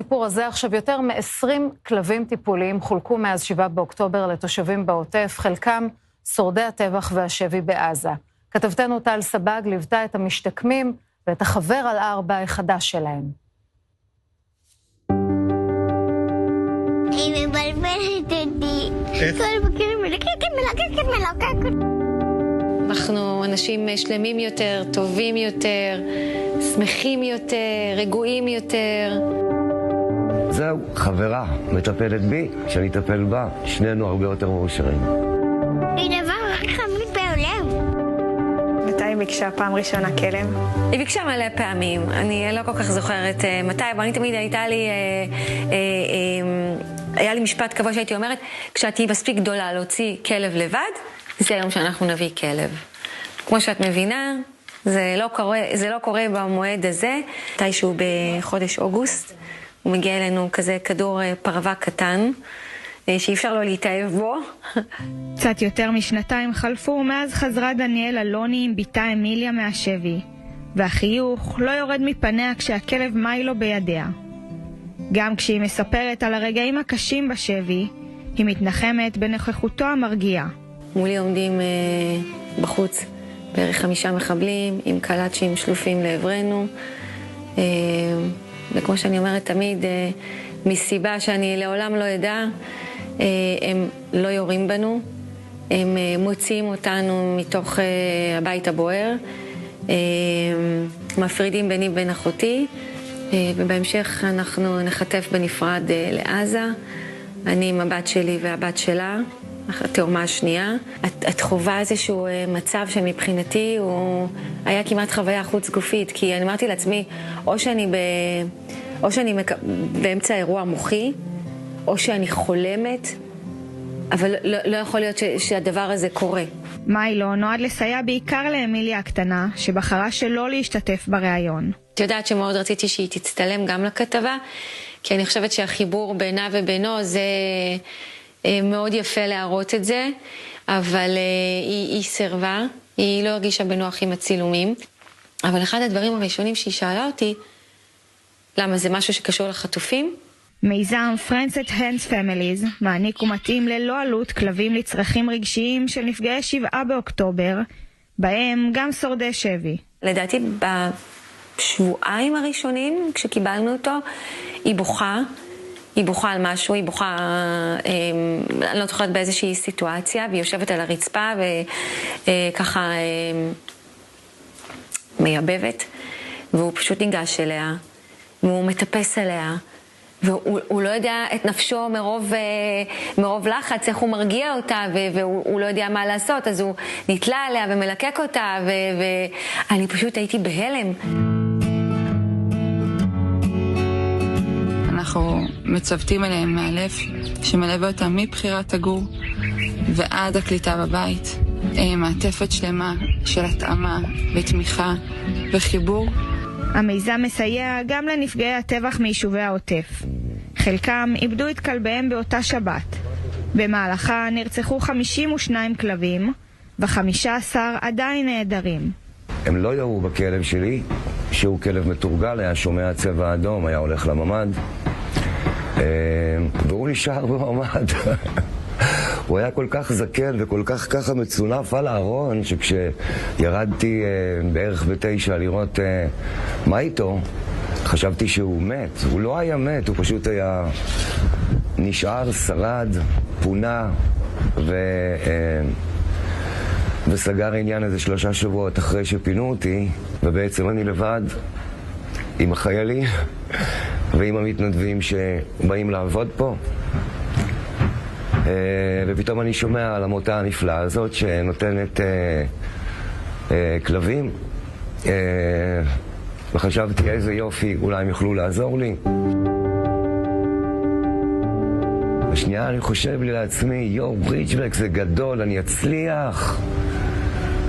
הסיפור הזה עכשיו יותר מ-20 כלבים טיפוליים חולקו מאז 7 באוקטובר לתושבים בעוטף, חלקם שורדי הטבח והשבי בעזה. כתבתנו טל סבג ליוותה את המשתקמים ואת החבר על 4 החדש שלהם. היא מבלבלת אותי. כל בוקר מלקקת. אנחנו אנשים שלמים יותר, טובים יותר, שמחים יותר, רגועים יותר. זהו, חברה, מטפלת בי, כשאני אטפל בה, שנינו הרבה יותר מאושרים. היא דבר הכי חמוד בעולם. מתי היא ביקשה פעם ראשונה כלב? היא ביקשה מלא פעמים, אני לא כל כך זוכרת מתי, אבל אני תמיד היה לי משפט קבוע שהייתי אומרת, כשאת תהיי מספיק גדולה להוציא כלב לבד, זה היום שאנחנו נביא כלב. כמו שאת מבינה, זה לא קורה במועד הזה. מתישהו בחודש אוגוסט, הוא מגיע אלינו כזה כדור פרווה קטן, שאי אפשר לא להתאהב בו. קצת יותר משנתיים חלפו מאז חזרה דניאל אלוני עם ביתה אמיליה מהשבי, והחיוך לא יורד מפניה כשהכלב מיילו בידיה. גם כשהיא מספרת על הרגעים הקשים בשבי, היא מתנחמת בנוכחותו המרגיעה. מולי עומדים בחוץ בערך 5 מחבלים עם קלאצ'ים שלופים לעברנו, וכמו שאני אומרת תמיד, מסיבה שאני לעולם לא ידע, הם לא יורים בנו, הם מוציאים אותנו מתוך הבית הבוער, מפרידים ביני ובין אחותי, ובהמשך אנחנו נחטף בנפרד לעזה, אני עם הבת שלי והבת שלה, התאומה השנייה. את חובה איזשהו מצב שמבחינתי הוא היה כמעט חוויה חוץ גופית, כי אני אמרתי לעצמי, או שאני באמצע אירוע מוחי, או שאני חולמת, אבל לא יכול להיות שהדבר הזה קורה. מיילו נועד לסייע בעיקר לאמיליה הקטנה, שבחרה שלא להשתתף בריאיון. את יודעת שמאוד רציתי שהיא תצטלם גם לכתבה, כי אני חושבת שהחיבור בינה ובינו זה מאוד יפה להראות את זה, אבל היא סרבה, היא לא הרגישה בנוח עם הצילומים. אבל אחד הדברים הראשונים שהיא שאלה אותי, למה זה משהו שקשור לחטופים? מיזם Friends at Hands Families מעניק ומתאים ללא עלות כלבים לצרכים רגשיים של נפגעי 7 באוקטובר, בהם גם שורדי שבי. לדעתי בשבועיים הראשונים כשקיבלנו אותו, היא בוכה על משהו, היא בוכה, אני לא זוכרת באיזושהי סיטואציה, והיא יושבת על הרצפה וככה מייבבת, והוא פשוט ניגש אליה, והוא מטפס אליה, והוא לא יודע את נפשו מרוב לחץ, איך הוא מרגיע אותה, והוא לא יודע מה לעשות, אז הוא נתלה עליה ומלקק אותה, ואני פשוט הייתי בהלם. אנחנו מצוותים עליהם מהלב, שמלווה אותם מבחירת הגור ועד הקליטה בבית. מעטפת שלמה של התאמה ותמיכה וחיבור. המיזם מסייע גם לנפגעי הטבח מיישובי העוטף. חלקם איבדו את כלביהם באותה שבת. במהלכה נרצחו 52 כלבים, ו15 עדיין נעדרים. הם לא יראו בכלב שלי, שהוא כלב מתורגל, היה שומע צבע אדום, היה הולך לממד, והוא נשאר בממד. הוא היה כל כך זקן וכל כך ככה מצונף על הארון, שכשירדתי בערך ב9 לראות מה איתו, חשבתי שהוא מת. הוא לא היה מת, הוא פשוט היה נשאר, שרד, פונה וסגר עניין איזה 3 שבועות אחרי שפינו אותי, ובעצם אני לבד עם החיילים ועם המתנדבים שבאים לעבוד פה. ופתאום אני שומע על המותה הנפלאה הזאת שנותנת כלבים, וחשבתי איזה יופי, אולי הם יוכלו לעזור לי. בשנייה אני חושב לי לעצמי, ברידג'ברג זה גדול, אני אצליח,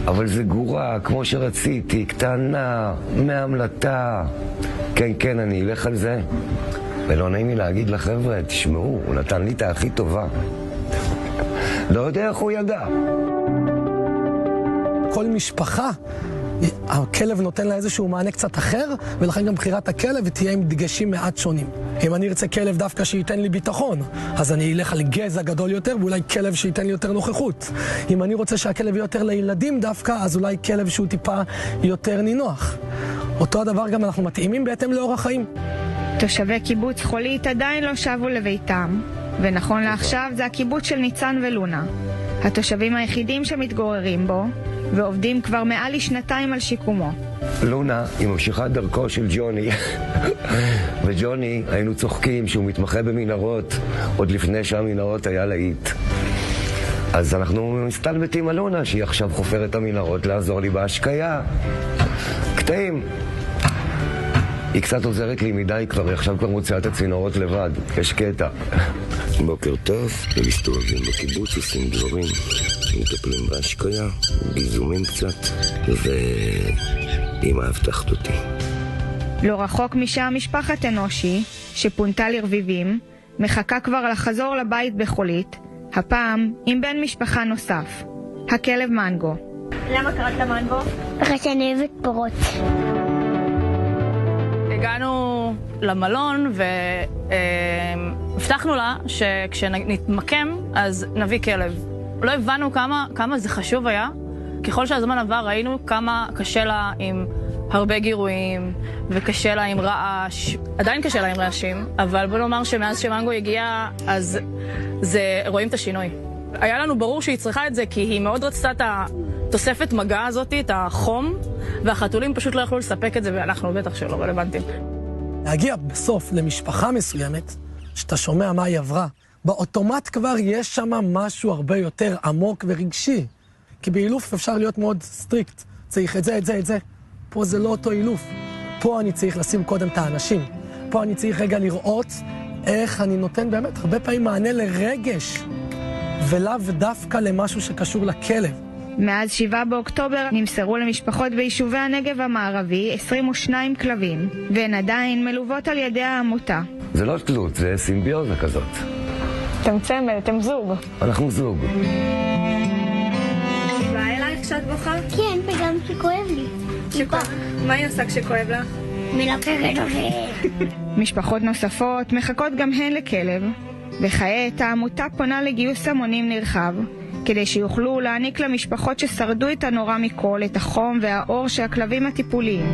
אבל זה גורה כמו שרציתי, קטנה, מהמלטה. כן, אני אלך על זה. ולא נעים לי להגיד לחבר'ה, תשמעו, הוא נתן לי את הכי טובה. לא יודע איך הוא ידע. כל משפחה הכלב נותן לה איזשהו מענה קצת אחר, ולכן גם בחירת הכלב תהיה עם דגשים מעט שונים. אם אני ארצה כלב דווקא שייתן לי ביטחון, אז אני אלך על גזע גדול יותר, ואולי כלב שייתן לי יותר נוכחות. אם אני רוצה שהכלב יהיה יותר לילדים דווקא, אז אולי כלב שהוא טיפה יותר נינוח. אותו הדבר גם אנחנו מתאימים בהתאם לאורח חיים. תושבי קיבוץ חולית עדיין לא שבו לביתם, ונכון לעכשיו זה הקיבוץ של ניצן ולונה. התושבים היחידים שמתגוררים בו, ועובדים כבר מעל לשנתיים על שיקומו. לונה היא ממשיכת דרכו של ג'וני. וג'וני, היינו צוחקים שהוא מתמחה במנהרות, עוד לפני שהמנהרות היה להיט. אז אנחנו מסתלבטים על לונה, שהיא עכשיו חופרת המנהרות לעזור לי בהשקיה. קטעים. היא קצת עוזרת לי מדי כבר, היא עכשיו כבר מוציאה את הצינורות לבד. יש קטע. בוקר טוב, הם מסתובבים בקיבוץ, עושים דברים, מטפלים בהשקיה, ביזומים קצת, ואמא הבטחת אותי. לא רחוק משם משפחת אנושי, שפונתה לרביבים, מחכה כבר לחזור לבית בחולית, הפעם עם בן משפחה נוסף, הכלב מנגו. למה קראת למנגו? אחרי שאני אוהבת פרות. הגענו למלון והבטחנו לה שכשנתמקם אז נביא כלב. לא הבנו כמה זה חשוב היה. ככל שהזמן עבר ראינו כמה קשה לה עם הרבה גירויים וקשה לה עם רעש. עדיין קשה לה עם רעשים, אבל בוא נאמר שמאז שמנגו הגיע אז רואים את השינוי. היה לנו ברור שהיא צריכה את זה כי היא מאוד רצתה את התוספת מגע הזאת, את החום, והחתולים פשוט לא יכלו לספק את זה, ואנחנו בטח שלא רלוונטיים. להגיע בסוף למשפחה מסוימת, שאתה שומע מה היא עברה, באוטומט כבר יש שם משהו הרבה יותר עמוק ורגשי. כי באילוף אפשר להיות מאוד סטריקט, צריך את זה, את זה, את זה. פה זה לא אותו אילוף. פה אני צריך לשים קודם את האנשים. פה אני צריך רגע לראות איך אני נותן באמת הרבה פעמים מענה לרגש, ולאו דווקא למשהו שקשור לכלב. מאז 7 באוקטובר נמסרו למשפחות ביישובי הנגב המערבי 22 כלבים, והן עדיין מלוות על ידי העמותה. זה לא תלות, זה סימביוזה כזאת. אתם צמד, אתם זוג. אנחנו זוג. באה אלייך כשאת בוכה? כן, וגם שכואב לי. מה היא עושה כשכואב לך? מלוקחת אותי. משפחות נוספות מחכות גם הן לכלב, וכעת העמותה פונה לגיוס המונים נרחב, כדי שיוכלו להעניק למשפחות ששרדו את הנורא מכל, את החום והאור של הכלבים הטיפוליים.